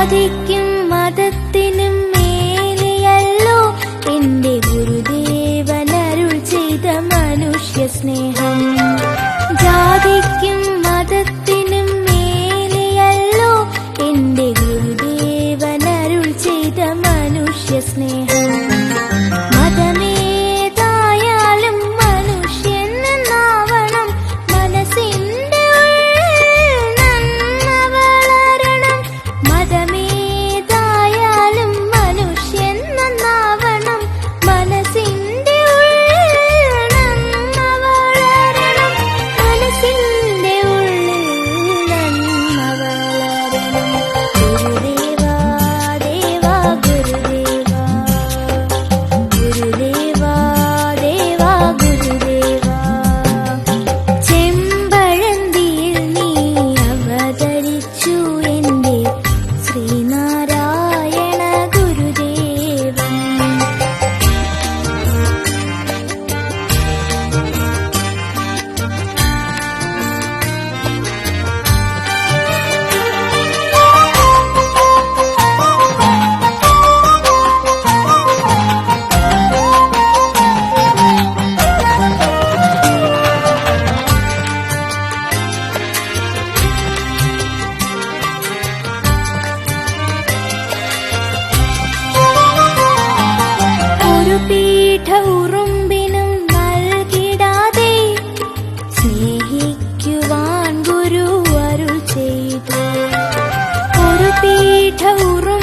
ജാതിക്കും മതത്തിനും മേലെയല്ലോ എന്റെ ഗുരുദേവനരുൾ ചെയ്ത മനുഷ്യ സ്നേഹം. ജാതിക്കും മതത്തിനും മേലെയല്ലോ എന്റെ ഗുരുദേവനരുൾ ചെയ്ത മനുഷ്യ സ്നേഹം. മതമേതായാലും മനുഷ്യൻ എന്നാവണം, മനസ്സിന്റെ ഉള്ളിൽ നന്മ വളരണം. മതമേതായാലും മനുഷ്യൻ നന്നാവണം, മനസ്സിന്റെ ഉള്ളിൽ നന്മ വളരണം. മനസ്സിന്റെ ഉള്ളിൽ നന്മ വളരണം. ഗുരുദേവാ ദേവാ ഗുരുദേവാ, ഗുരുദേവാ ദേവാ ഗുരുദേവാ. ചെമ്പഴന്തിയിൽ നീ അവതരിച്ചു എന്റെ ശ്രീനാരായണ ഗുരുദേവൻ. ഒരു പീഠ ഉറുമ്പിനും നൽകിടാതെ സ്നേഹിക്കുവാൻ ഗുരു അരുൾ ചെയ്തു. ഒരു പീഠ ഉറുമ്പിനും